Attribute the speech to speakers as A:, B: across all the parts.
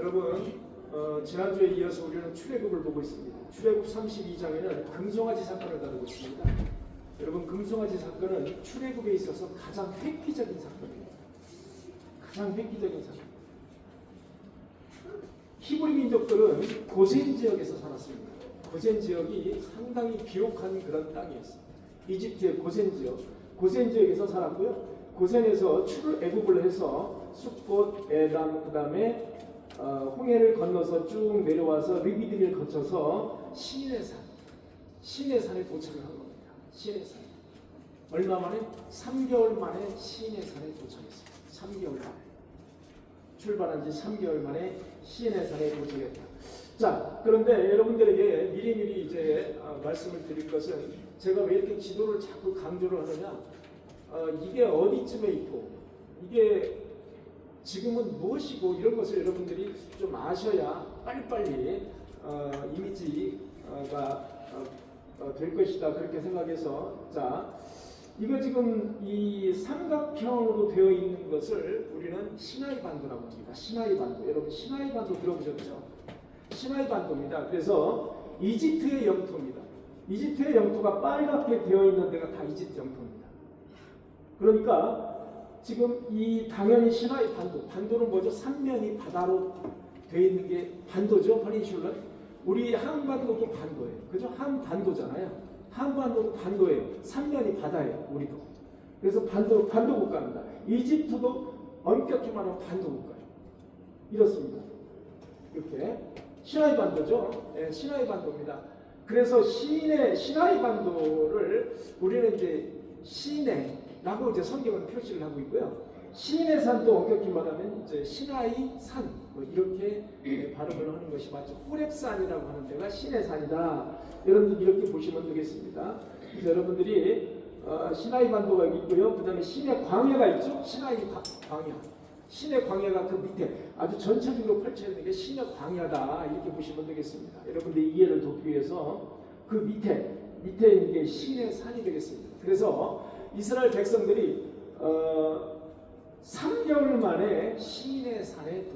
A: 여러분 지난주에 이어서 우리는 출애굽을 보고 있습니다. 출애굽 32장에는 금송아지 사건을 다루고 있습니다. 여러분 금송아지 사건은 출애굽에 있어서 가장 획기적인 사건입니다. 가장 획기적인 사건. 히브리 민족들은 고센 지역에서 살았습니다. 고센 지역이 상당히 비옥한 그런 땅이었습니다. 이집트의 고센 지역에서 살았고요. 고센에서 출애굽을 해서 숫봇, 에담, 그 다음에 홍해를 건너서 쭉 내려와서 르비디를 거쳐서 시내산에 도착을 한 겁니다. 시내산. 얼마 만에? 3개월 만에 시내산에 도착했습니다. 3개월 만에. 출발한 지 3개월 만에 시내산에 도착했다. 자, 그런데 여러분들에게 미리미리 이제 말씀을 드릴 것은, 제가 왜 이렇게 지도를 자꾸 강조를 하느냐, 이게 어디쯤에 있고 이게 지금은 무엇이고 이런 것을 여러분들이 좀 아셔야 빨리빨리 이미지가 될 것이다, 그렇게 생각해서. 자, 이거 지금 이 삼각형으로 되어 있는 것을 우리는 시나이 반도라고 합니다. 시나이 반도. 여러분 시나이 반도 들어보셨죠? 시나이 반도입니다. 그래서 이집트의 영토입니다. 이집트의 영토가 빨갛게 되어 있는 데가 다 이집트 영토입니다. 그러니까 지금 이 당연히 시나이 반도는 뭐죠? 삼면이 바다로 되어 있는 게 반도죠. 페닌슐라. 우리 한반도도 반도예요. 그죠? 한반도잖아요. 한반도도 반도예요. 삼면이 바다예요. 우리도. 그래서 반도 국가입니다. 이집트도 엄격히 말하면 반도 국가예요. 이렇습니다. 이렇게 시나이 반도죠. 네, 시나이 반도입니다. 그래서 시나이 반도를 우리는 이제 시내라고 이제 성경은 표시를 하고 있고요. 시내산도 엄격히 말하면 이제 시나이 산, 뭐 이렇게 발음을 하는 것이 맞죠. 호렙산이라고 하는 데가 시내산이다. 여러분들 이렇게 보시면 되겠습니다. 그래서 여러분들이 시나이 반도가 있고요. 그 다음에 시내 광야가 있죠. 시나이 광야. 시내 광야가 그 밑에 아주 전체적으로 펼쳐 있는 게 시내 광야다, 이렇게 보시면 되겠습니다. 여러분들이 이해를 돕기 위해서 그 밑에 있는 게 시내 산이 되겠습니다. 그래서 이스라엘 백성들이 3개월 만에 시내 산에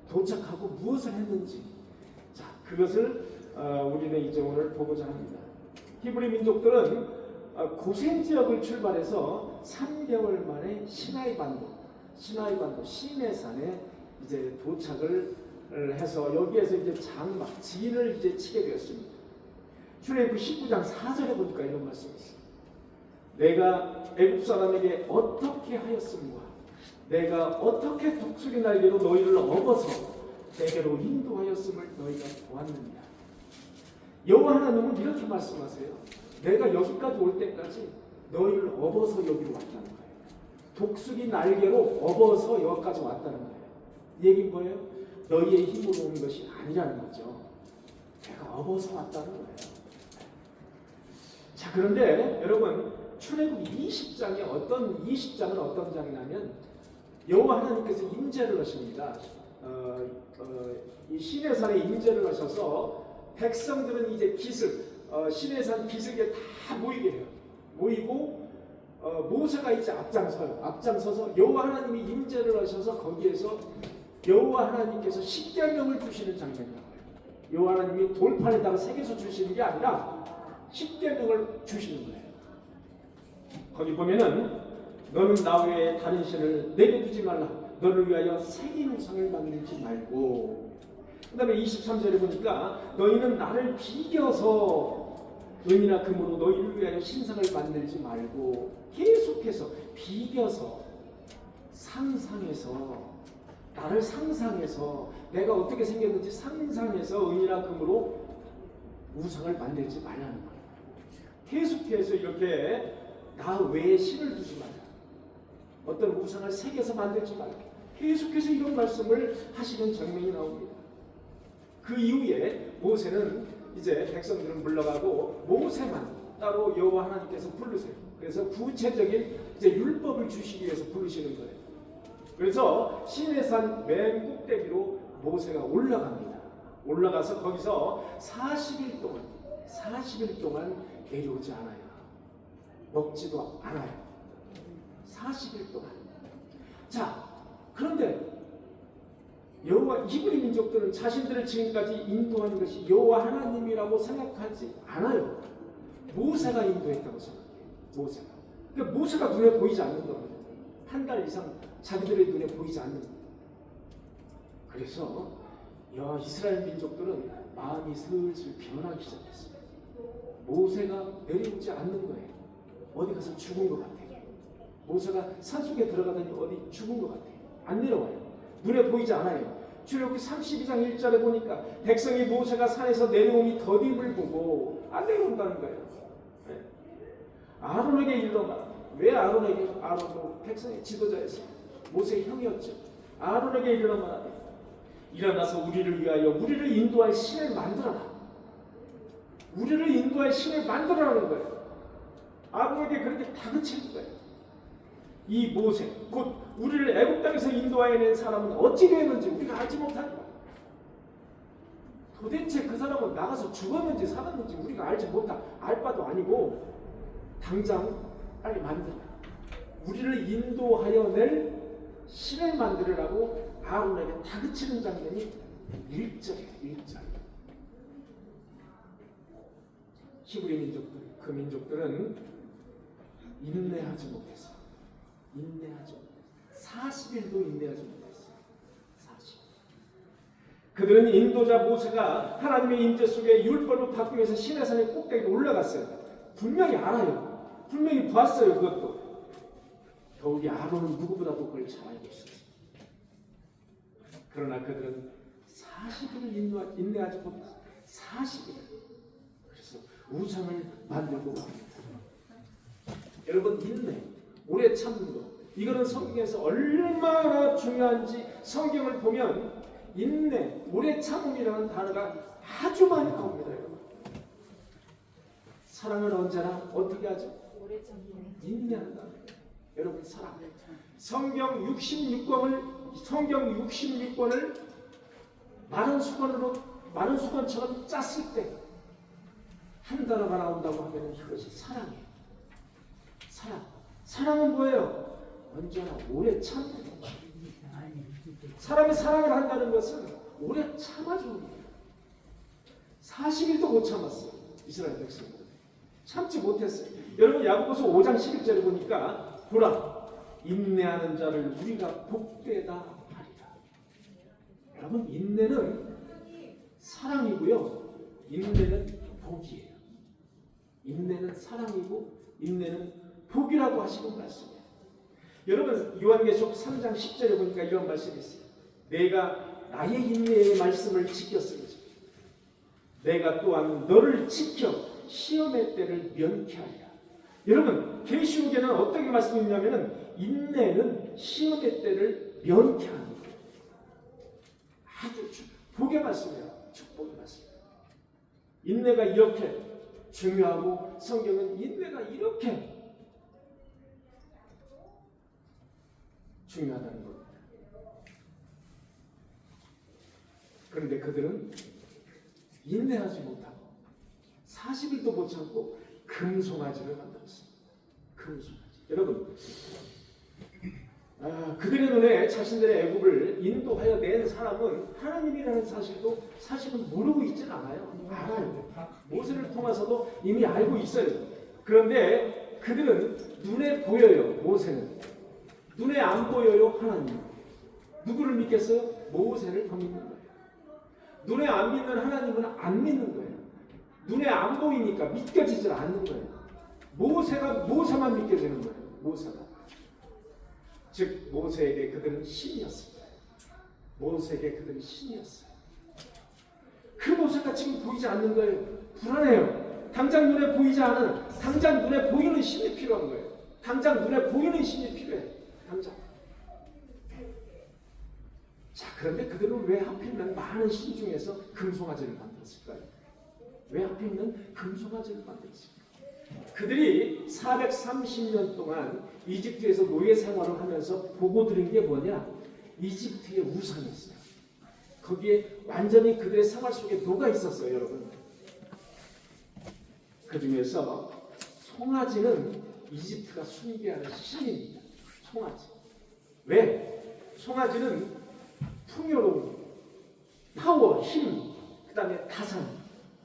A: 도착하고 무엇을 했는지, 자, 그것을 우리는 이제 오늘 보고자 합니다. 히브리 민족들은 고센 지역을 출발해서 3개월 만에 시나이 반도 시내산에 이제 도착을 해서 여기에서 이제 진을 이제 치게 되었습니다. 출애굽 19장 4절에 보니까 이런 말씀이 있어요. 내가 애굽 사람에게 어떻게 하였음과 내가 어떻게 독수리 날개로 너희를 업어서 내게로 인도하였음을 너희가 보았느니라. 여호와 하나님은 이렇게 말씀하세요. 내가 여기까지 올 때까지 너희를 업어서 여기로 왔다는 거예요. 독수리 날개로 업어서 여기까지 왔다는 거예요. 이 얘기는 뭐예요? 너희의 힘으로 온 것이 아니라는 거죠. 내가 업어서 왔다는 거예요. 자, 그런데 여러분 출애굽 20장은 어떤 장이냐면 여호와 하나님께서 임재를 하십니다. 이 시내산에 임재를 하셔서 백성들은 이제 시내산 기슭에 다 모이게 해요. 모이고 모세가 이제 앞장서서 여호와 하나님이 임재를 하셔서 거기에서 여호와 하나님께서 십계명을 주시는 장면이에요. 여호와 하나님이 돌판에다가 새겨서 주시는 게 아니라 십계명을 주시는 거예요. 거기 보면은 너는 나 외에 다른 신을 내게 두지 말라. 너를 위하여 새긴 우상을 만들지 말고. 그 다음에 23절에 보니까 너희는 나를 비겨서 은이나 금으로 너희를 위하여 신상을 만들지 말고. 계속해서 비겨서 나를 상상해서 내가 어떻게 생겼는지 상상해서 은이나 금으로 우상을 만들지 말라는 거예요. 계속해서 이렇게 나 외에 신을 두지 말라. 어떤 우상을 새겨서 만들지 말라. 계속해서 이런 말씀을 하시는 장면이 나옵니다. 그 이후에 모세는 이제 백성들은 물러가고 모세만 따로 여호와 하나님께서 부르세요. 그래서 구체적인 이제 율법을 주시기 위해서 부르시는 거예요. 그래서 시내산 맨 꼭대기로 모세가 올라갑니다. 올라가서 거기서 40일 동안 내려오지 않아요. 먹지도 않아요. 40일 동안. 자, 그런데 여호와 히브리 민족들은 자신들을 지금까지 인도한 것이 여호와 하나님이라고 생각하지 않아요. 모세가 인도했다고 생각해요. 모세가. 그러니까 모세가 눈에 보이지 않는 겁니다. 한 달 이상 자기들의 눈에 보이지 않는 겁니다. 그래서 이스라엘 민족들은 마음이 슬슬 변하기 시작했어요. 모세가 내려오지 않는 거예요. 어디 가서 죽은 것 같아요. 모세가 산속에 들어가더니 어디 죽은 것 같아요. 안 내려와요. 눈에 보이지 않아요. 출애굽기 32장 1절에 보니까 백성이 모세가 산에서 내려오니 더딤을 보고 안 내려온다는 거예요. 네. 아론에게 일러 말하라. 왜 아론에게? 아론도 백성의 지도자였어요. 모세의 형이었죠. 아론에게 일러 말하라. 일어나서 우리를 위하여 우리를 인도할 신을 만들어라. 우리를 인도할 신을 만들어라는 거예요. 아론에게 그렇게 다그치는 거예요. 이 모세, 곧 우리를 애굽 땅에서 인도하여낸 사람은 어찌 되었는지 우리가 알지 못한다. 도대체 그 사람은 나가서 죽었는지 살았는지 우리가 알지 못한, 알 바도 아니고 당장 빨리 만들어. 우리를 인도하여 낼 신을 만들으라고 아론에게 다그치는 장면이 1절이에요. 1절. 히브리 민족들, 그 민족들은 인내하지 못했어요. 인내하지 못했어요. 40일도 인내하지 못했어요. 40일. 그들은 인도자 모세가 하나님의 임재 속에 율법을 받기 위해서 시내산의 꼭대기에 올라갔어요. 분명히 알아요. 분명히 봤어요. 그것도. 더욱이 아론은 누구보다도 그걸 잘 알고 있었어요. 그러나 그들은 40일을 인내하지 못했어요. 40일. 그래서 우상을 만들고 갑니다. 여러분, 인내, 오래 참는 것, 이거는 성경에서 얼마나 중요한지 성경을 보면 인내, 오래 참음이라는 단어가 아주 많이 나옵니다. 여러분. 사랑을 언제나 어떻게 하죠?
B: 오래 참는.
A: 인내한다. 여러분, 사랑. 성경 66권을 마른 수건처럼 짰을 때 한 단어가 나온다고 하면 그것이 사랑이에요. 사랑. 사랑은 뭐예요? 언제나 오래 참는 것. 사람이 사랑을 한다는 것은 오래 참아주는 거예요. 40일도 못 참았어요. 이스라엘 백성들. 참지 못했어요. 여러분, 야고보서 5장 11절에 보니까 보라, 인내하는 자를 우리가 복되다 하리라. 여러분, 인내는 사랑이고요. 인내는 복이에요. 인내는 사랑이고 인내는 복이라고 하시는 말씀이에요. 여러분, 요한계시록 3장 10절에 보니까 이런 말씀이 있어요. 내가 나의 인내의 말씀을 지켰으니 내가 또한 너를 지켜 시험의 때를 면케하리라. 여러분, 계시록에는 어떻게 말씀이 있냐면은 인내는 시험의 때를 면케하는 거예요. 아주 복의 말씀이에요. 축복의 말씀이에요. 인내가 이렇게 중요하고 성경은 인내가 이렇게 중요하다는 겁니다. 그런데 그들은 인내하지 못하고 40일도 못 참고 금송아지를 만들었어요. 금송아지. 여러분, 그들의 눈에 자신들의 애굽을 인도하여 낸 사람은 하나님이라는 사실도 사실은 모르고 있지는 않아요. 알아요. 모세를 통해서도 이미 알고 있어요. 그런데 그들은 눈에 보여요. 모세는 눈에 안 보여요. 하나님. 누구를 믿겠어요? 모세를 더 믿는 거예요. 눈에 안 믿는 하나님은 안 믿는 거예요. 눈에 안 보이니까 믿겨지질 않는 거예요. 모세만 믿겨지는 거예요. 모세가. 즉 모세에게 그들은 신이었습니다. 모세에게 그들은 신이었어요. 그 모세가 지금 보이지 않는 거예요. 불안해요. 당장 눈에 보이지 않은, 당장 눈에 보이는 신이 필요한 거예요. 당장 눈에 보이는 신이 필요해요. 당장. 자, 그런데 그들은 왜 하필이면 많은 신 중에서 금송아지를 만들었을까요? 왜 하필이면 금송아지를 만들었을까요? 그들이 430년 동안 이집트에서 노예 생활을 하면서 보고 들은 게 뭐냐? 이집트의 우상이었어요. 거기에 완전히 그들의 생활 속에 녹아 있었어요, 여러분. 그 중에서 송아지는 이집트가 숭배하는 신입니다. 송아지. 왜? 송아지는 풍요로운, 파워, 힘, 그 다음에 가산,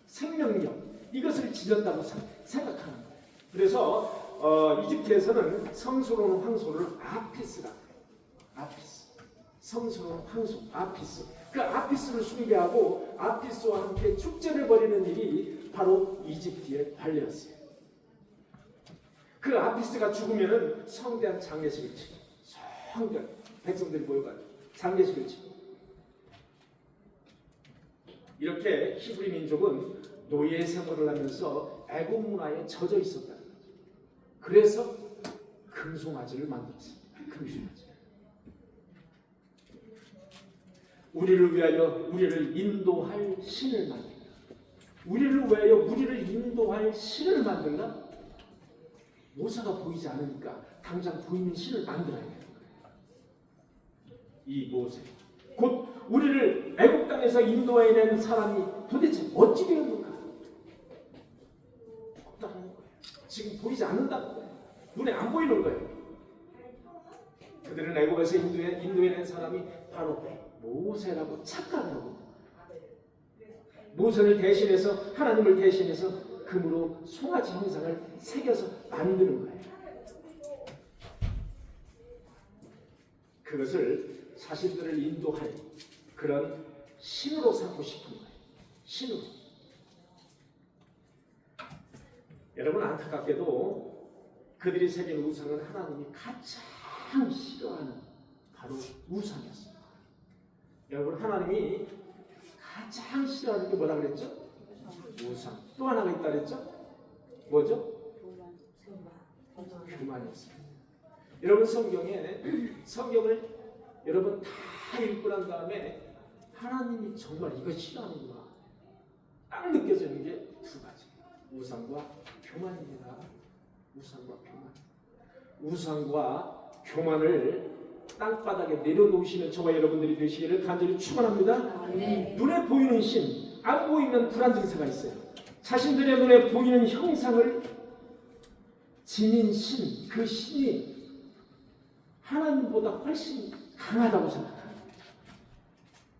A: 생명력, 이것을 지녔다고 생각하는 거예요. 그래서 이집트에서는 성스러운 황소를 아피스라, 아피스, 성스러운 황소, 아피스. 그 아피스를 숭배하고 아피스와 함께 축제를 벌이는 일이 바로 이집트의 관례였어요. 그 아피스가 죽으면은 성대한 장례식을 치고, 성대한 백성들이 모여가지고 장례식을 치고, 이렇게 히브리 민족은 노예 생활을 하면서 애국 문화에 젖어 있었다는 거죠. 그래서 금송아지를 만들었습니다. 금송아지. 우리를 위하여 우리를 인도할 신을 만든다. 우리를 위하여 우리를 인도할 신을 만든다. 모사가 보이지 않으니까 당장 보이는 신을 만들어야 되는 거예요. 이 모세, 곧 우리를 애국 땅에서 인도해낸 사람이 도대체 어찌 되었는가? 없다는 거예요. 지금 보이지 않는다는 거예요. 눈에 안 보이는 거예요. 그들은 애국에서 인도해낸 사람이 바로 모세라고 착각하고, 모세를 대신해서, 하나님을 대신해서 금으로 송아지 형상을 새겨서 만드는 거예요. 그것을 자신들을 인도할 그런 신으로 삼고 싶은 거예요. 신으로. 여러분, 안타깝게도 그들이 새긴 우상은 하나님이 가장 싫어하는 바로 우상이었습니다. 여러분, 하나님이 가장 싫어하는 게 뭐라 그랬죠? 우상. 또 하나가 있다 그랬죠? 뭐죠? 교만이었습니다. 여러분, 성경을 여러분 다 읽고 난 다음에 하나님이 정말 이거 싫어하는구나 딱 느껴지는 게 두 가지. 우상과 교만입니다. 우상과 교만. 우상과 교만을 땅바닥에 내려놓으시는 저와 여러분들이 되시기를 간절히 축원합니다. 눈에 보이는 신, 안 보이는 불안 증세가 있어요. 자신들의 눈에 보이는 형상을 지닌 신, 그 신이 하나님보다 훨씬 강하다고 생각합니다.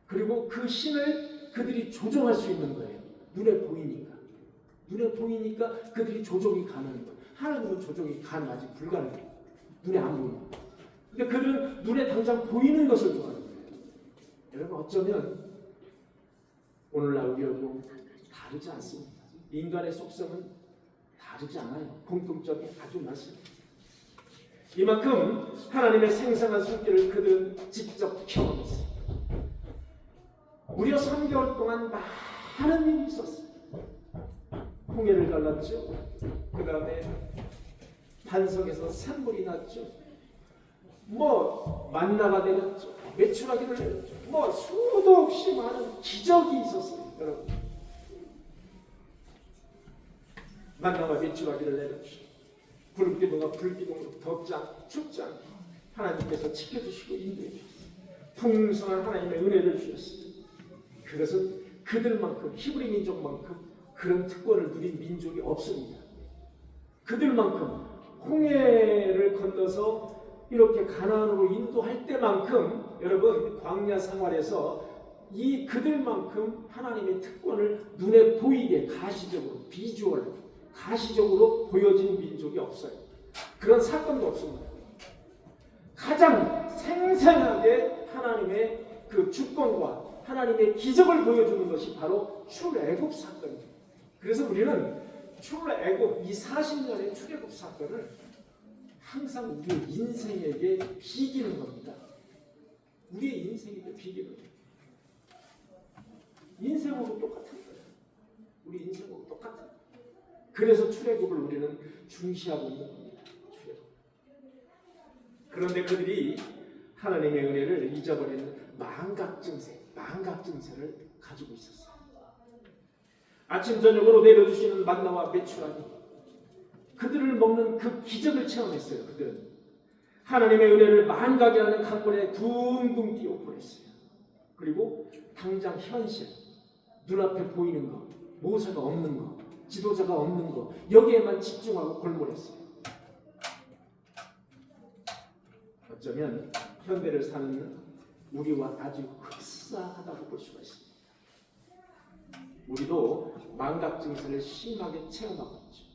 A: 그리고 그 신을 그들이 조종할 수 있는 거예요. 눈에 보이니까. 눈에 보이니까 그들이 조종이 가능한 거예요. 하나님은 조종이 가능하지 불가능해요. 눈에 안 보이니까. 근데 그들은 눈에 당장 보이는 것을 좋아하는 거예요. 여러분, 어쩌면 오늘날 우리하고 다르지 않습니다. 인간의 속성은 다르지 않아요. 공통점이 아주 많습니다. 이만큼 하나님의 생생한 손길을 그들은 직접 경험했어요. 무려 3개월 동안 많은 일이 있었어요. 홍해를 갈랐죠. 그 다음에 반석에서 산물이 났죠. 만나가 내렸죠. 메추라기를 내렸죠. 수도 없이 많은 기적이 있었어요. 여러분, 만나가 메추라기를 내렸죠. 불기둥과 불기둥으로 덥지 않고 춥지 않고 하나님께서 지켜주시고 인도해 주셨어요. 풍성한 하나님의 은혜를 주셨어요. 그것은 그들만큼, 히브리 민족만큼 그런 특권을 누린 민족이 없습니다. 그들만큼 홍해를 건너서 이렇게 가나안으로 인도할 때만큼, 여러분, 광야 생활에서 이 그들만큼 하나님의 특권을 눈에 보이게 가시적으로, 비주얼, 가시적으로 보여진 민족이 없어요. 그런 사건도 없습니다. 가장 생생하게 하나님의 그 주권과 하나님의 기적을 보여주는 것이 바로 출애굽 사건입니다. 그래서 우리는 출애굽, 이 40년의 출애굽 사건을 항상 우리의 인생에게 비기는 겁니다. 우리의 인생에게 비기는 겁니다. 인생하고 똑같은 거예요. 우리 인생하고 똑같은 거예요. 그래서 출애굽을 우리는 중시하고 있는 겁니다. 출애굽. 그런데 그들이 하나님의 은혜를 잊어버리는 망각증세를 가지고 있었어요. 아침 저녁으로 내려주시는 만나와 메추라기, 그들을 먹는 그 기적을 체험했어요. 그들은 하나님의 은혜를 망각이라는 강물에 둥둥 뛰어 보냈어요. 그리고 당장 현실, 눈앞에 보이는 것, 모세가 없는 것, 지도자가 없는 것, 여기에만 집중하고 골몰했어요. 어쩌면 현대를 사는 우리와 아주 흡사하다고 볼 수가 있습니다. 우리도 망각 증세를 심하게 체험하고 있죠.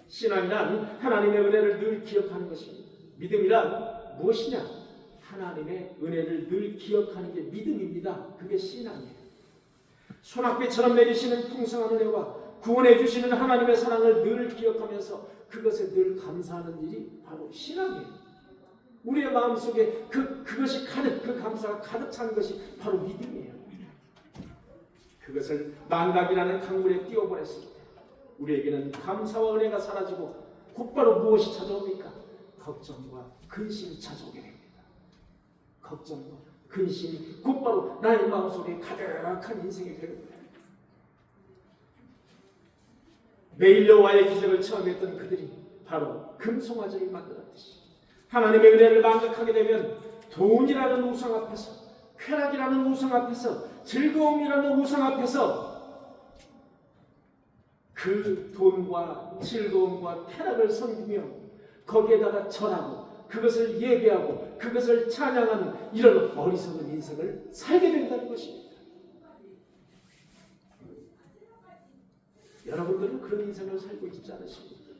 A: 신앙이란 하나님의 은혜를 늘 기억하는 것입니다. 믿음이란 무엇이냐? 하나님의 은혜를 늘 기억하는 게 믿음입니다. 그게 신앙이에요. 소낙비처럼 내리시는 풍성한 은혜와 구원해 주시는 하나님의 사랑을 늘 기억하면서 그것에 늘 감사하는 일이 바로 신앙이에요. 우리의 마음속에 그것이 가득, 그 감사가 가득 찬 것이 바로 믿음이에요. 그것을 망각이라는 강물에 띄워버렸을 때 우리에게는 감사와 은혜가 사라지고 곧바로 무엇이 찾아옵니까? 걱정과 근심이 찾아오게 됩니다. 걱정과 근심이 곧바로 나의 마음속에 가득한 인생이 되는 거예요. 매일 여호와의 기적을 체험했던 그들이 바로 금송아지를 만들었듯이 하나님의 은혜를 망각하게 되면 돈이라는 우상 앞에서, 쾌락이라는 우상 앞에서, 즐거움이라는 우상 앞에서 그 돈과 즐거움과 쾌락을 섬기며 거기에다가 절하고 그것을 예배하고 그것을 찬양하는 이런 어리석은 인생을 살게 된다는 것입니다. 여러분들은 그런 인생을 살고 있지 않으십니까?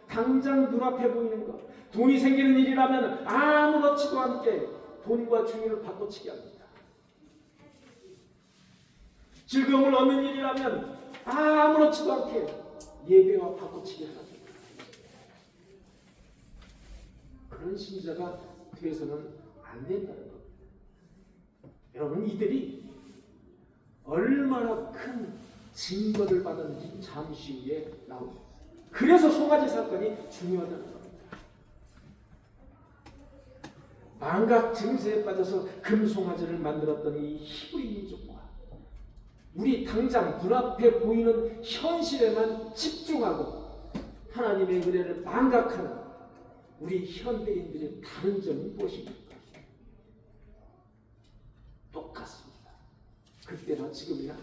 A: 당장 눈앞에 보이는 것, 돈이 생기는 일이라면 아무렇지도 않게 돈과 중요를 바꿔치기 합니다. 즐거움을 얻는 일이라면 아무렇지도 않게 예배와 바꿔치기 합니다. 그런 신자가 되어서는 안 된다는 겁니다. 여러분, 이들이 얼마나 큰 증거를 받았는지 잠시 후에 나옵니다. 그래서 송아지 사건이 중요하다는 겁니다. 망각 증세에 빠져서 금송아지를 만들었던 이 히브리 민족과 우리 당장 눈앞에 보이는 현실에만 집중하고 하나님의 은혜를 망각하는 우리 현대인들의 다른 점이 무엇입니까? 똑같습니다. 그때나 지금이나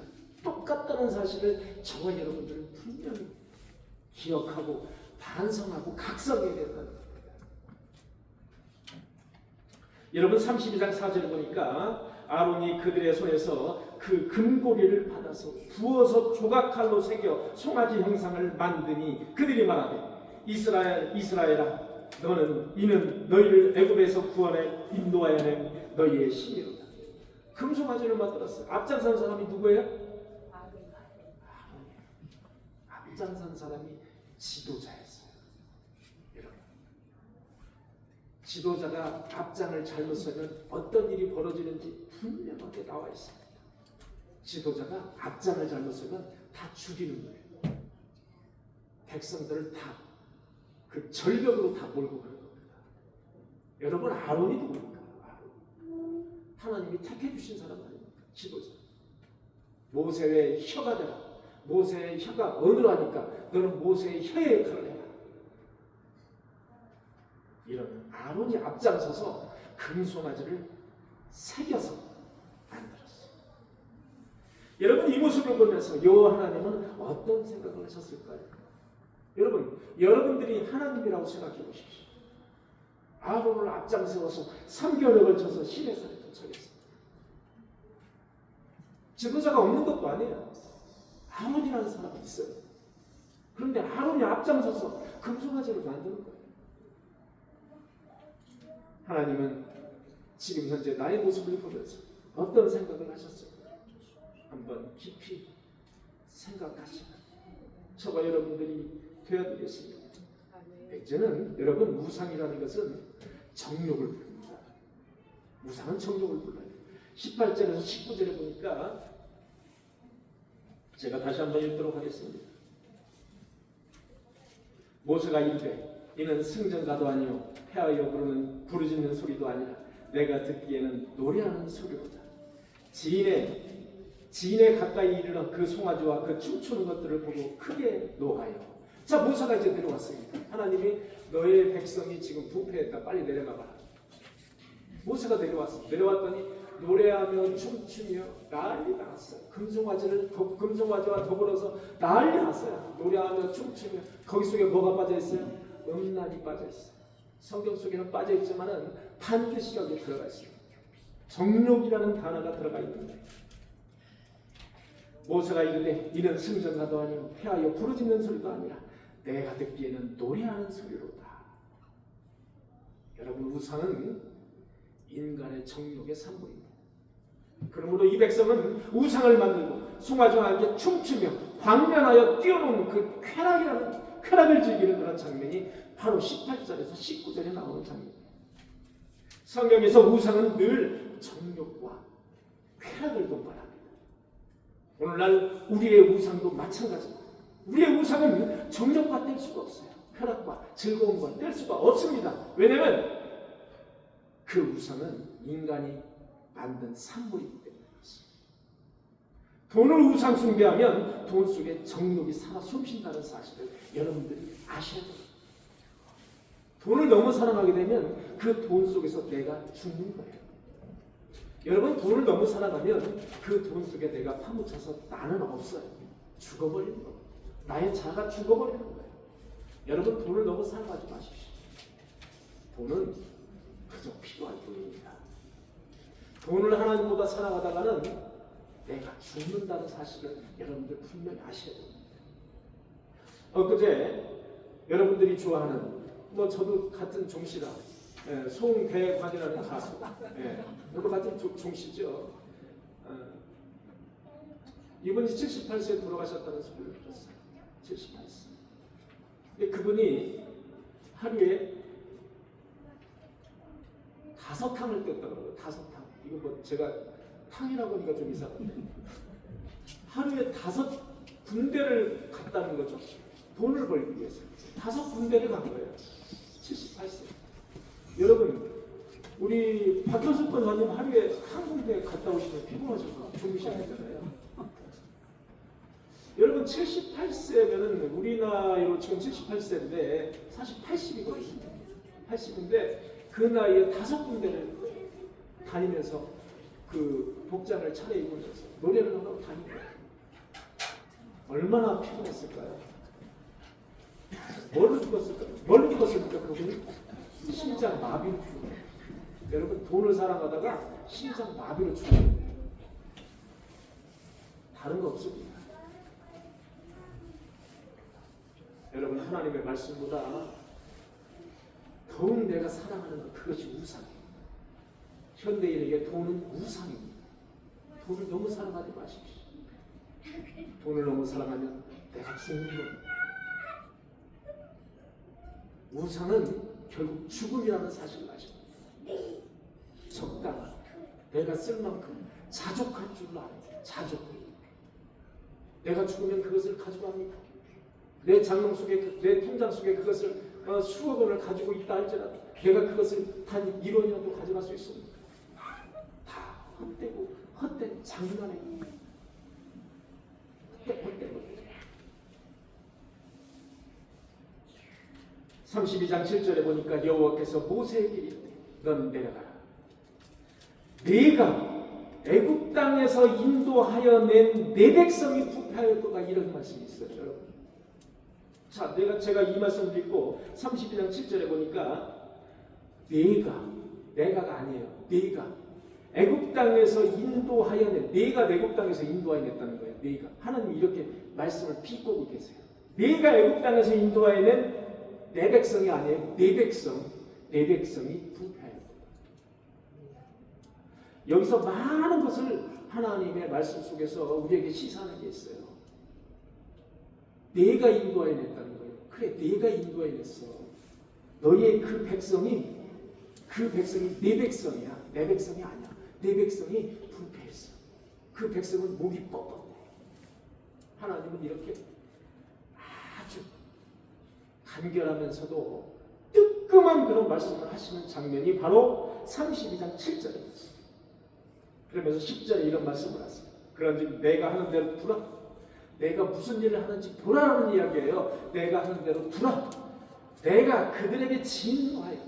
A: 똑같다는 사실을 저와 여러분들은 분명히 기억하고 반성하고 각성해야 된다는 겁니다. 여러분 32장 4절에 보니까 아론이 그들의 손에서 그 금고리를 받아서 부어서 조각칼로 새겨 송아지 형상을 만드니 그들이 말하되 이스라엘아 이는 너희를 애굽에서 구원해 인도하여 낸 너희의 신이로다. 금송아지를 만들었어요. 앞장선 사람이 누구예요? 아론이에요. 앞장선 사람이 지도자였어요. 여러분, 지도자가 앞장을 잘못 서면 어떤 일이 벌어지는지 분명하게 나와 있습니다. 지도자가 앞장을 잘못 서면 다 죽이는 거예요. 백성들을 다 그 절벽으로 다 몰고 가는 겁니다. 여러분, 아론이 누굽니까? 하나님이 택해 주신 사람 아닙니까? 지도자. 모세의 혀가 되라. 모세의 혀가 어느라니까 너는 모세의 혀의 역할을 해라. 이런 아론이 앞장서서 금송아지를 새겨서 만들었어요. 여러분, 이 모습을 보면서 여호와 하나님은 어떤 생각을 하셨을까요? 여러분들이 하나님이라고 생각해 보십시오. 아론을 앞장세워서 3개월에 걸쳐서 시내산에 도착했습니다. 지도자가 없는 것도 아니에요. 아론이라는 사람이 있어요. 그런데 아론이 앞장서서 금송아지를 만드는 거예요. 하나님은 지금 현재 나의 모습을 보면서 어떤 생각을 하셨을까요? 한번 깊이 생각하시면 저와 여러분들이 되어드리겠습니다. 이제는 여러분, 우상이라는 것은 정욕을 부릅니다. 우상은 정욕을 불러요. 18절에서 19절에 보니까 제가 다시 한번 읽도록 하겠습니다. 모세가 이르되 이는 승전가도 아니요 폐하여 부르짖는 소리도 아니라 내가 듣기에는 노래하는 소리로다. 지인에 가까이 이르러 그 송아지와 그 춤추는 것들을 보고 크게 노하여. 자, 모세가 이제 내려왔습니다. 하나님이 너의 백성이 지금 부패했다. 빨리 내려가봐라. 모세가 내려왔습니다. 내려왔더니 노래하며 춤추며 난리가 났어요. 금송아지와 더불어서 난리 났어요. 노래하며 춤추며. 거기 속에 뭐가 빠져있어요? 음란이 빠져있어요. 성경 속에는 빠져있지만은 반드시 여기에 들어가 있습니다. 정욕이라는 단어가 들어가 있는데 모세가 이르되 이는 승전가도 아니요 패하여 부르짖는 소리도 아니라 내가 듣기에는 노래하는 소리로다. 여러분, 우상은 인간의 정욕의 산물입니다. 그러므로 이 백성은 우상을 만들고 숭아중아 함께 춤추며 광면하여 뛰어노는 그 쾌락을 즐기는 그런 장면이 바로 18절에서 19절에 나오는 장면입니다. 성경에서 우상은 늘 정욕과 쾌락을 동반합니다. 오늘날 우리의 우상도 마찬가지입니다. 우리의 우상은 정욕과 뗄 수가 없어요. 쾌락과 즐거움과 뗄 수가 없습니다. 왜냐하면 그 우상은 인간이 만든 산물이기 때문에 그렇습니다. 돈을 우상 숭배하면 돈 속에 정욕이 살아 숨쉰다는 사실을 여러분들이 아셔야 됩니다. 돈을 너무 사랑하게 되면 그 돈 속에서 내가 죽는 거예요. 여러분, 돈을 너무 사랑하면 그 돈 속에 내가 파묻혀서 나는 없어요. 죽어버리는 거예요. 나의 자가 죽어버리는 거예요. 여러분, 돈을 너무 사랑하지 마십시오. 돈은 그저 필요할 뿐입니다. 돈을 하나님보다 사랑하다가는 내가 죽는다는 사실을 여러분들 분명히 아셔야 됩니다. 엊그제 여러분들이 좋아하는 저도 같은 종씨라 송대관이라는 가수, 저도 같은 종씨죠. 이분이 78세에 돌아가셨다는 소리를 들었어요. 78세. 근데 그분이 하루에 5탕을 떴다고 그러고 5탕. 이거 제가 탕이라고 하니까 좀 이상한데 하루에 5군데를 갔다는 거죠. 돈을 벌기 위해서 5군데를 간 거예요. 78세. 여러분, 우리 박효숙 권사님 하루에 한 군데 갔다 오시면 피곤하셔서 주무셔야 되잖아요. 여러분, 78세면은 우리 나이로 지금 78세인데 사실 80이거든요. 80인데 그 나이에 5군데를 다니면서 그 복장을 차려입으면서 노래를 하고 다니는 거예요. 얼마나 피곤했을까요? 뭘로 죽었을까? 그분이 심장 마비로 죽어요. 여러분, 돈을 사랑하다가 심장 마비로 죽어요. 다른 거 없습니다. 여러분, 하나님의 말씀보다 더욱 내가 사랑하는 것, 그것이 우상이에요. 현대인에게 돈은 우상입니다. 돈을 너무 사랑하지 마십시오. 돈을 너무 사랑하면 내가 죽는 겁니다. 우상은 결국 죽음이라는 사실을 아십니다. 적당한, 내가 쓸 만큼 자족할 줄 알아요. 자족. 내가 죽으면 그것을 가져갑니까? 내 장롱 속에, 내 통장 속에 그것을 수억 원을 가지고 있다 할지라도 내가 그것을 단 1원이라도 가져갈 수 있습니까? 다 헛되고 헛된 장난에 헛된 거예요. 32장 7절에 보니까 여호와께서 모세에게 이르되 너는 내려가라. 네가 애굽 땅에서 인도하여 낸 내 백성이 부패하였도다, 이런 말씀이 있어요, 여러분. 자, 제가 이 말씀을 읽고 32장 7절에 보니까 내가가 아니에요. 네가 애굽 땅에서 인도하여 낸, 내가 애굽 땅에서 인도하여 냈다는 거예요. 네가. 하나님이 이렇게 말씀을 비꼬고 계세요. 네가 애굽 땅에서 인도하여 낸 내 백성이 아니에요. 내 백성이 부패하였다. 여기서 많은 것을 하나님의 말씀 속에서 우리에게 시사하는 게 있어요. 내가 인도하여 냈다는 거예요. 그래, 내가 인도하여 냈어. 너희의 그 백성이 내 백성이야. 내 백성이 아니야. 내 백성이 부패했어. 그 백성은 목이 뻣뻣해. 하나님은 이렇게 아주 간결하면서도 뜨끔한 그런 말씀을 하시는 장면이 바로 32장 7절입니다. 그러면서 10절에 이런 말씀을 하세요. 그런즉 내가 하는 대로 두라. 내가 무슨 일을 하는지 보라라는 이야기예요. 내가 하는 대로 두라. 내가 그들에게 진노하여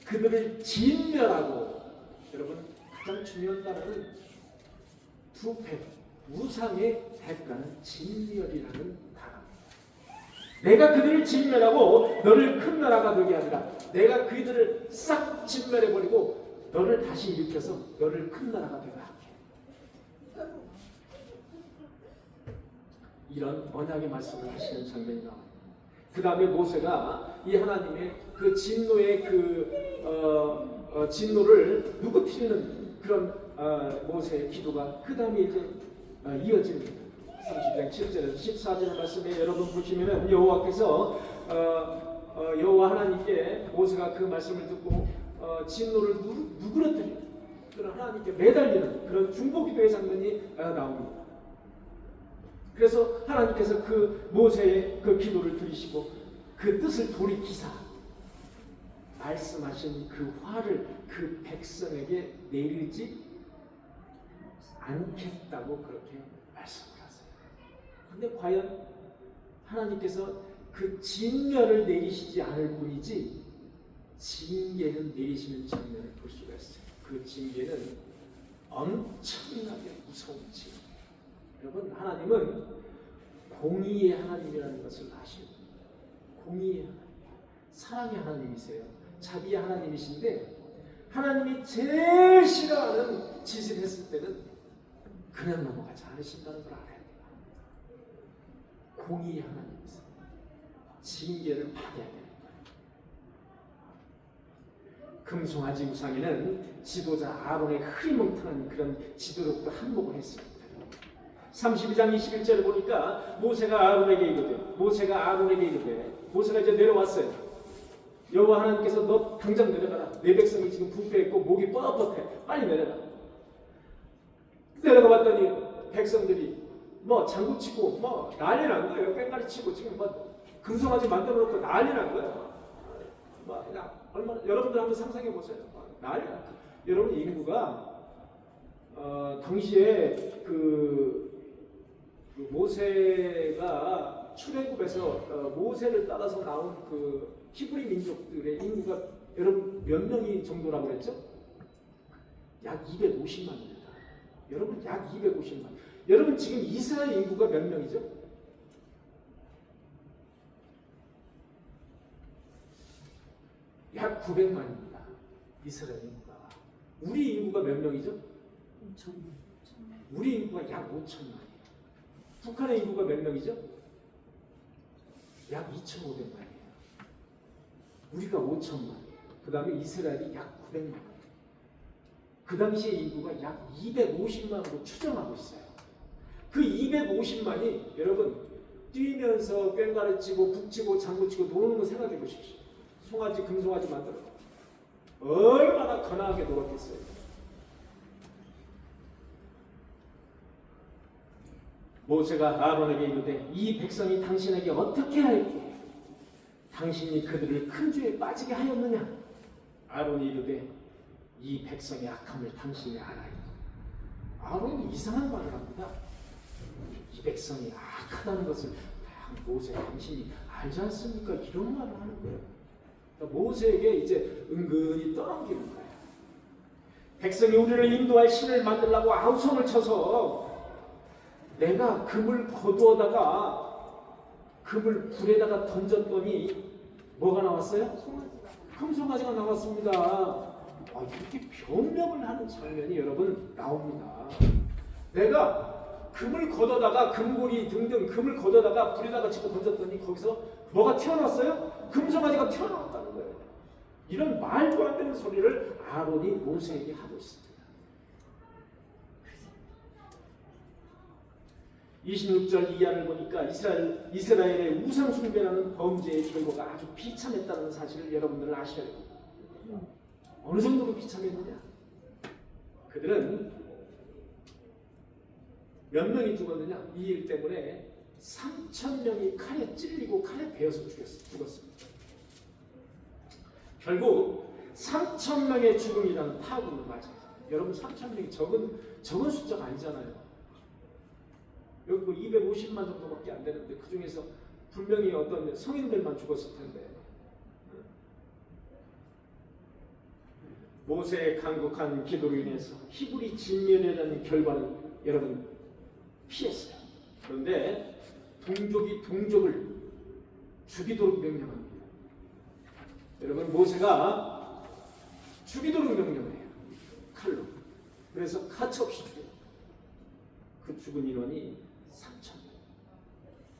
A: 그들을 진멸하고. 여러분, 가장 중요한 단어는 부패, 우상의 대가는 진멸이라는 단어입니다. 내가 그들을 진멸하고 너를 큰 나라가 되게 하리라. 내가 그들을 싹 진멸해버리고 너를 다시 일으켜서 너를 큰 나라가 되게 할게. 이런 언약의 말씀을 하시는 장면이 나와요. 그 다음에 모세가 이 하나님의 그 진노의 진노를 누구뜨리는 그런 모세의 기도가 그 다음에 이제 이어집니다. 32장 7절에서 14절 말씀에 여러분 보시면은 여호와께서 여호와 하나님께 모세가 그 말씀을 듣고 진노를 누그러뜨리는 그런 하나님께 매달리는 그런 중보기도의 장면이 나옵니다. 그래서 하나님께서 그 모세의 그 기도를 들으시고 그 뜻을 돌이키사 말씀하신 그 화를 그 백성에게 내리지 않겠다고 그렇게 말씀을 하세요. 근데 과연 하나님께서 그 징렬을 내리시지 않을 뿐이지 징계는 내리시는 장면을 볼 수가 있어요. 그 징계는 엄청나게 무서운 징계. 여러분, 하나님은 공의의 하나님이라는 것을 아십니다. 공의의 하나님, 사랑의 하나님이세요. 자비의 하나님이신데 하나님이 제일 싫어하는 짓을 했을 때는 그냥 넘어가지 않으신다는 걸 알아야 돼요. 공의의 하나님이세요. 징계를 받아야 돼요. 금송아지 우상에는 지도자 아론의 흐리멍텅한 그런 지도력도 한몫을 했습니다. 32장 21절을 보니까 모세가 아론에게 이르되 모세가 이제 내려왔어요. 여호와 하나님께서 너 당장 내려가라. 내 백성이 지금 부패했고 목이 뻣뻣해. 빨리 내려가. 내려가 봤더니 백성들이 뭐 장구치고 뭐 난리 난 거예요. 꽹과리 치고 지금 뭐 금송아지 만들어 놓고 난리 난 거예요. 얼마나 여러분들 한번 상상해 보세요. 난리 난 거예요. 여러분 인구가 당시에 모세가 출애굽에서 모세를 따라서 나온 그 히브리 민족들의 인구가 여러분 몇 명이 정도라고 그랬죠? 약 250만입니다. 여러분 약 250만. 여러분 지금 이스라엘 인구가 몇 명이죠? 약 900만입니다. 이스라엘 인구가. 우리 인구가 몇 명이죠? 5천만. 우리 인구가 약 5천만이에요. 북한의 인구가 몇 명이죠? 약 2,500만이에요. 우리가 5천만. 그 다음에 이스라엘이 약 900만. 그 당시의 인구가 약 250만으로 추정하고 있어요. 그 250만이 여러분 뛰면서 꽹과리 치고 북치고 장구치고 노는 거 생각해 보십시오. 송아지 금송아지 만들어 얼마나 거나하게 놀았겠어요. 모세가 아론에게 이르되 이 백성이 당신에게 어떻게 하였기에 당신이 그들을 큰 죄에 빠지게 하였느냐. 아론이 이르되 이 백성의 악함을 당신이 알아요. 아론이 이상한 말을 합니다. 이 백성이 악하다는 것을 모세 당신이 알지 않습니까? 이런 말을 하는 거예요. 그러니까 모세에게 이제 은근히 떠넘기는 거예요. 백성이 우리를 인도할 신을 만들라고 아우성을 쳐서 내가 금을 거두어다가 금을 불에다가 던졌더니 뭐가 나왔어요? 금송아지가 나왔습니다. 이렇게 변명을 하는 장면이 여러분 나옵니다. 내가 금을 걷어다가 금고리 등등 금을 걷어다가 불에다가 집어 던졌더니 거기서 뭐가 튀어나왔어요? 금송아지가 튀어나왔다는 거예요. 이런 말도 안 되는 소리를 아론이 모세에게 하고 있습니다. 26절 이하를 보니까 이스라엘의 우상 숭배라는 범죄의 결과가 아주 비참했다는 사실을 여러분들은 아셔야 됩니다. 어느 정도로 비참했느냐? 그들은 몇 명이 죽었느냐? 이 일 때문에 3,000명이 칼에 찔리고 칼에 베어서 죽었습니다. 결국 3,000명의 죽음이라는 파국을 맞아요. 여러분 3,000명이 적은 숫자가 아니잖아요. 여기 뭐 250만 정도밖에 안 되는데 그 중에서 분명히 어떤 성인들만 죽었을 텐데 모세의 간곡한 기도로 인해서 히브리 진멸이라는 결과는 여러분 피했어요. 그런데 동족이 동족을 죽이도록 명령합니다. 여러분 모세가 죽이도록 명령을 해요. 칼로. 그래서 가차없이 죽여요. 그 죽은 인원이 3,000명.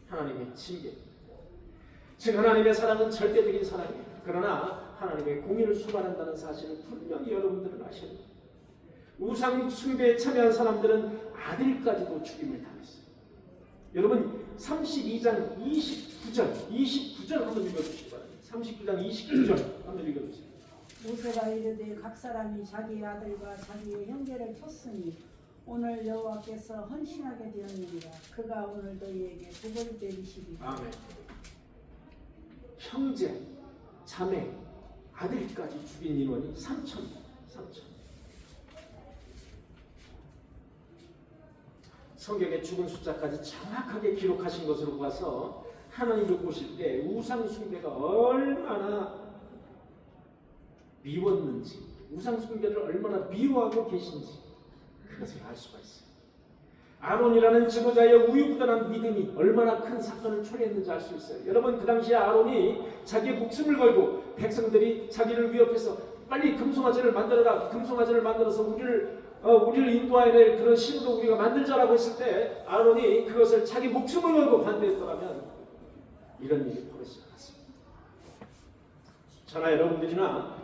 A: 하나님의 징계입니다. 즉 하나님의 사랑은 절대적인 사랑이에요. 그러나 하나님의 공의를 수반한다는 사실을 분명히 여러분들은 아셔야 됩니다. 우상 숭배에 참여한 사람들은 아들까지도 죽임을 당했어요. 여러분 32장 29절 한번 읽어주시기 바랍니다. 39장 29절 한번 읽어주세요.
B: 모세가 이르되 각 사람이 자기의 아들과 자기의 형제를 쳤으니 오늘 여호와께서 헌신하게 되었느니라. 그가 오늘 너희에게 복을 내리시리라.
A: 아멘. 형제, 자매, 아들까지 죽인 인원이 3천. 성경에 죽은 숫자까지 정확하게 기록하신 것으로 봐서 하나님을 보실 때 우상 숭배가 얼마나 미웠는지, 우상 숭배를 얼마나 미워하고 계신지 그것을 알 수가 있어요. 아론이라는 지도자의 우유부단한 믿음이 얼마나 큰 사건을 초래했는지 알 수 있어요. 여러분 그 당시에 아론이 자기의 목숨을 걸고 백성들이 자기를 위협해서 빨리 금송아지를 만들어라, 금송아지를 만들어서 우리를 인도해야 될 그런 신으로 우리가 만들자라고 했을 때 아론이 그것을 자기 목숨을 걸고 반대했더라면 이런 일이 벌어지지 않았습니다. 저나 여러분들이나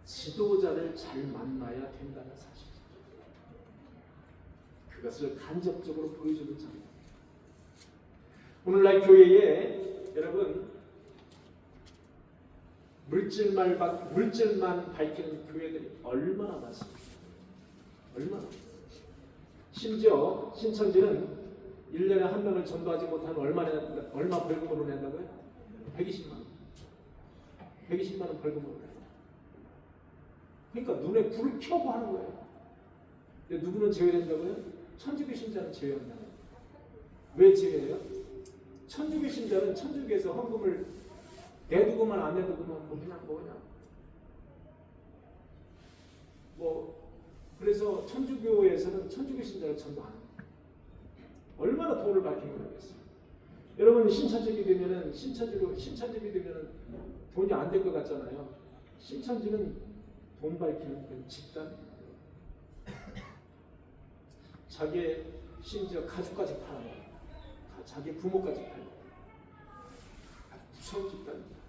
A: 지도자를 잘 만나야 된다는 사실, 그것을 간접적으로 보여주는 자입니다. 오늘날 교회에 여러분 물질만 밝히는 교회들이 얼마나 많습니까? 얼마나. 심지어 신천지는 1년에 한 명을 전도하지 못하면 얼마 벌금으로 낸다고요? 120만 원. 120만 원 벌금으로 내요. 그러니까 눈에 불을 켜고 하는 거예요. 근데 누구는 제외된다고요? 천주교 신자는 제외한다고요. 왜 제외해요? 천주교 신자는 천주교에서 헌금을 내두고만 안 내두고만 그래서 천주교에서는 천주교 신자를 전도 안 합니다. 얼마나 돈을 밝히는 거겠어요. 여러분 신천지비 되면은 신천지비 되면은 돈이 안 될 것 같잖아요. 신천지는 돈 밝히는 그 집단, 자기의 심지어 가족까지 팔아요. 자기 부모까지 팔고. 무서운 집단입니다.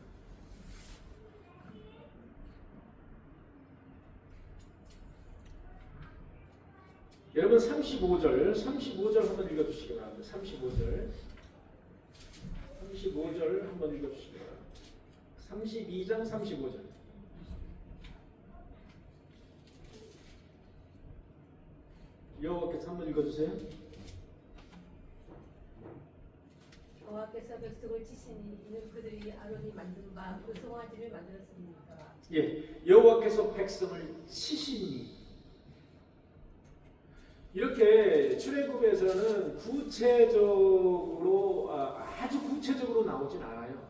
A: 여러분 35절 한번 읽어주시기 바랍니다. 35절 한번 읽어주시기 바랍니다. 32장 35절. 여호와께서 한번 읽어주세요.
C: 여호와께서 백성을 치시니 이는 그들이 아론이 만든 바 그 송아지를 만들었습니까?
A: 예, 여호와께서 백성을 치시니. 이렇게 출애굽에서는 아주 구체적으로 나오진 않아요.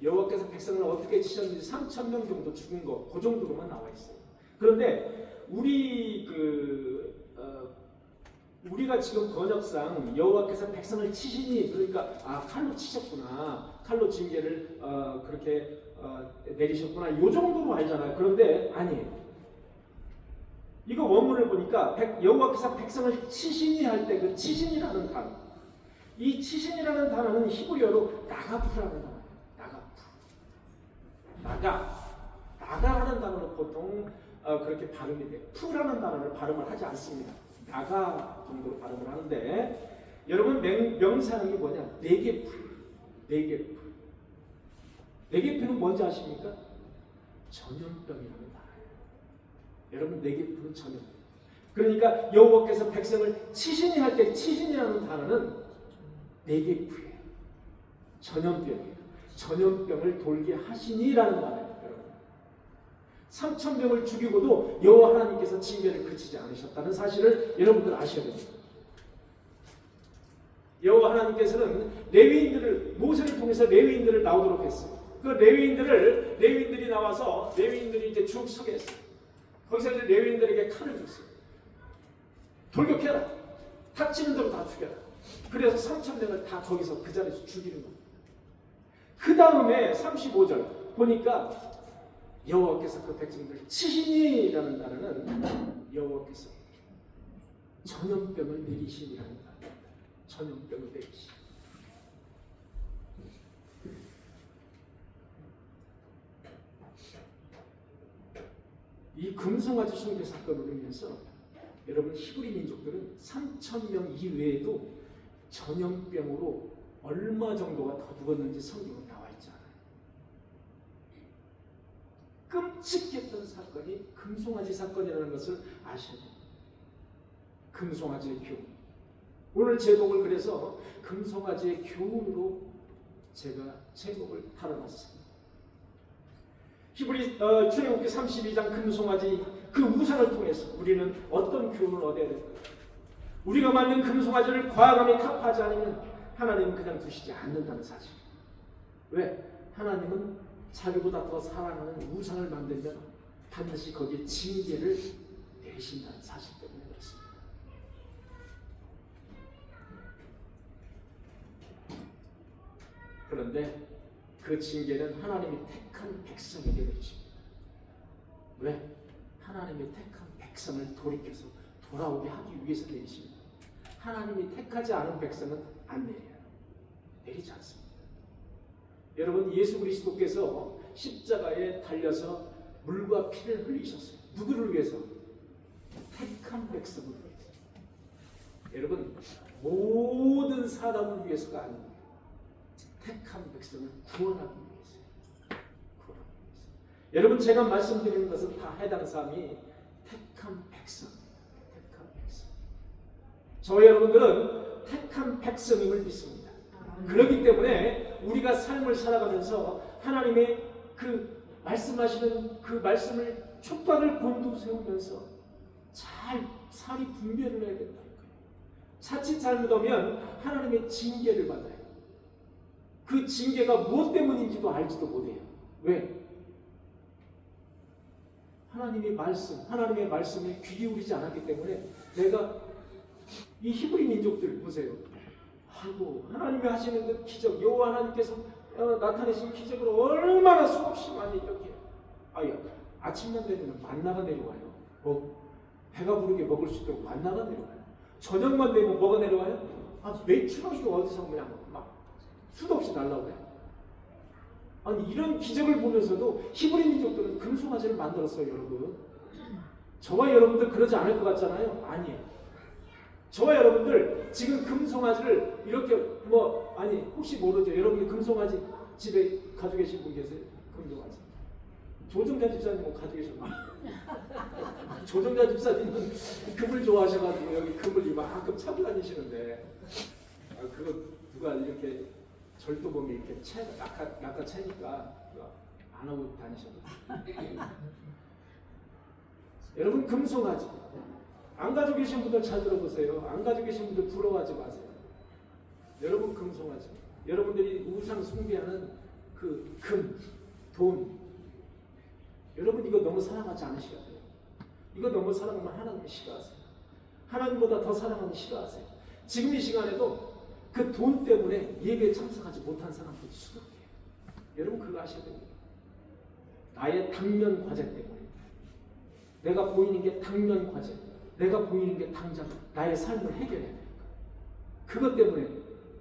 A: 여호와께서 백성을 어떻게 치셨는지 3,000명 정도 죽은 거, 그 정도로만 나와 있어요. 그런데 우리가 지금 번역상 여호와께서 백성을 치시니, 그러니까 칼로 치셨구나, 칼로 징계를 그렇게 내리셨구나, 이 정도로 알잖아요. 그런데 아니에요. 이거 원문을 보니까 여호와께서 백성을 치시니 할 때 그 치신이라는 단어, 이 치신이라는 단어는 히브리어로 나가프라는 단어예요. 나가라는 단어는 보통 그렇게 발음이 돼요. 푸라는 단어를 발음을 하지 않습니다. 나가 정도로 발음을 하는데, 여러분 명사형이 뭐냐? 네게프. 네게프는 뭔지 아십니까? 전염병이라는 단어예요. 여러분 네게프는 전염병. 그러니까 여호와께서 백성을 치시니 할 때 치신이라는 단어는 네게프예요. 전염병이에요. 전염병을 돌게 하시니라는 단어예요. 여러분 3,000명을 죽이고도 여호와 하나님께서 징계를 그치지 않으셨다는 사실을 여러분들 아셔야 됩니다. 여호와 하나님께서는 모세를 통해서 레위인들을 나오도록 했어요. 그 레위인들이 나와서 레위인들이 이제 쭉 서게 했어요. 거기서 이제 레위인들에게 칼을 줬어요. 돌격해라. 닥치는 대로 다 죽여라. 그래서 3,000명을 다 거기서 그 자리에서 죽이는 거예요. 그 다음에 35절 보니까 여호와께서 그 백성들을 치시니라는 단어는 여호와께서 전염병을 내리시니라는 단어입니다. 전염병으로 되기 시작. 이 금송아지 숭배 사건으로 인해서 여러분 히브리 민족들은 3,000명 이외에도 전염병으로 얼마 정도가 더 죽었는지 성경에 나와 있지 않아요. 끔찍했던 사건이 금송아지 사건이라는 것을 아셔야 됩니다. 금송아지의 교훈. 오늘 제목을 그래서 금송아지의 교훈으로 제가 제목을 달아놨습니다. 히브리 출애굽기 32장 금송아지 그 우상을 통해서 우리는 어떤 교훈을 얻어야 될까요? 우리가 만든 금송아지를 과감히 타파하지 않으면 하나님은 그냥 두시지 않는다는 사실. 왜? 하나님은 자기보다 더 사랑하는 우상을 만들면 반드시 거기에 징계를 내리신다는 사실 때문에 그렇습니다. 그런데 그 징계는 하나님이 택한 백성에게 내리십니다. 왜? 하나님이 택한 백성을 돌이켜서 돌아오게 하기 위해서 내리십니다. 하나님이 택하지 않은 백성은 안 내려요. 내리지 않습니다. 여러분, 예수 그리스도께서 십자가에 달려서 물과 피를 흘리셨어요. 누구를 위해서? 택한 백성을 위해서. 여러분, 모든 사람을 위해서가 아닙니다. 택한 백성을 구원하기 위해서요. 구원하기 위해서. 여러분, 제가 말씀드리는 것은 다 해당 사항이 택한 백성. 택한 백성. 저와 여러분들은 택한 백성임을 믿습니다. 그렇기 때문에 우리가 삶을 살아가면서 하나님의 그 말씀하시는 그 말씀을 촉각을 곤두세우면서 잘 살이 분별을 해야 된다는 거예요. 자칫 잘못하면 하나님의 징계를 받아요. 그 징계가 무엇 때문인지도 알지도 못해요. 왜? 하나님의 말씀에 귀 기울이지 않았기 때문에 내가 이 히브리 민족들 보세요. 아이고, 하나님이 하시는 그 기적, 여호와 하나님께서 나타내신 기적으로 얼마나 수없이 많이 이렇게 아침만 되면 만나가 내려와요. 배가 부르게 먹을 수 있도록 만나가 내려와요. 저녁만 되면 뭐가 내려와요? 매출없이도 어디서 그냥 막 수도 없이 날라오요. 아니, 이런 기적을 보면서도 히브리 민족들은 금송아지를 만들었어요, 여러분. 저와 여러분들 그러지 않을 것 같잖아요. 아니에요. 저와 여러분들 지금 금송아지를 이렇게 혹시 모르죠? 여러분이 금송아지 집에 가지고 계신 분 계세요? 금송아지. 조정자 집사님은 가지고 계셨나요? 조정자 집사님은 금을 좋아하셔가지고 여기 금을 이만큼 차고 다니시는데 그거 누가 이렇게 절도범이 이렇게 약간 채니까 안 하고 다니셨나요? 여러분, 금송아지 안 가지고 계신 분들 잘 들어보세요. 안 가지고 계신 분들 부러워하지 마세요. 여러분, 금송아지, 여러분들이 우상 숭배하는 그 금, 돈, 여러분 이거 너무 사랑하지 않으셔야 돼요. 이거 너무 사랑하면 하나님을 싫어하세요. 하나님보다 더 사랑하면 싫어하세요. 지금 이 시간에도 그 돈 때문에 예배에 참석하지 못한 사람들이 수두룩해요. 여러분, 그거 아셔야 됩니다. 나의 당면 과제 때문에, 내가 보이는 게 당면 과제, 내가 보이는 게 당장 나의 삶을 해결해야 돼요. 그것 때문에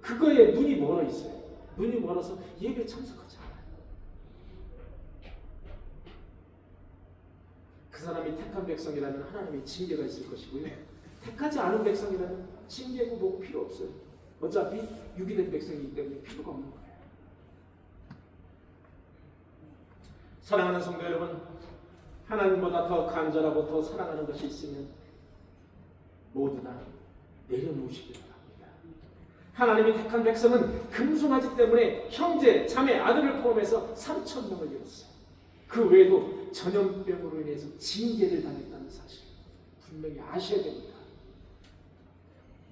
A: 그거에 눈이 멀어 있어요. 눈이 멀어서 예배에 참석하지 않아요. 그 사람이 택한 백성이라면 하나님의 징계가 있을 것이고요. 택하지 않은 백성이라면 징계고 뭐고 필요 없어요. 어차피 유기된 백성이기 때문에 필요가 없는 거예요. 사랑하는 성도 여러분, 하나님보다 더 간절하고 더 사랑하는 것이 있으면 모두 다 내려놓으시기 바랍니다. 하나님이 택한 백성은 금송아지 때문에 형제, 자매, 아들을 포함해서 3,000명을 잃었어요. 그 외에도 전염병으로 인해서 징계를 당했다는 사실 분명히 아셔야 됩니다.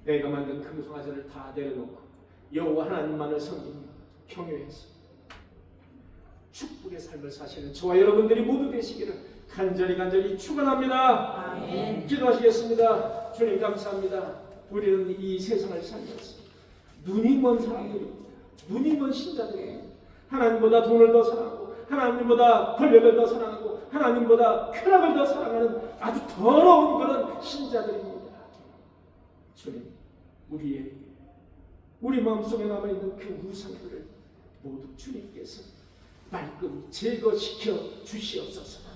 A: 내가 만든 금송아지를 다 내려놓고 여호와 하나님만을 섬기며 경외해서 축복의 삶을 사시는 저와 여러분들이 모두 되시기를 간절히 축원합니다.
B: 아멘.
A: 기도하시겠습니다. 주님, 감사합니다. 우리는 이 세상을 살면서 눈이 먼 사람들입니다. 눈이 먼 신자들입니다. 하나님보다 돈을 더 사랑하고 하나님보다 권력을 더 사랑하고 하나님보다 쾌락을 더 사랑하는 아주 더러운 그런 신자들입니다. 주님, 우리의 우리 마음속에 남아있는 그 우상들을 모두 주님께서 말끔히 제거시켜 주시옵소서.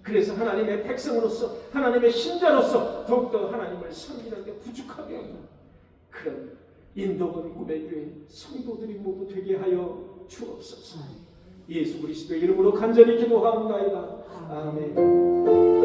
A: 그래서 하나님의 백성으로서 하나님의 신자로서 더욱더 하나님을 섬기는 데 부족하게 하는 그런 인도건 꿈의 교회 성도들이 모두 되게 하여 주옵소서. 예수 그리스도의 이름으로 간절히 기도하옵나이다. 아멘.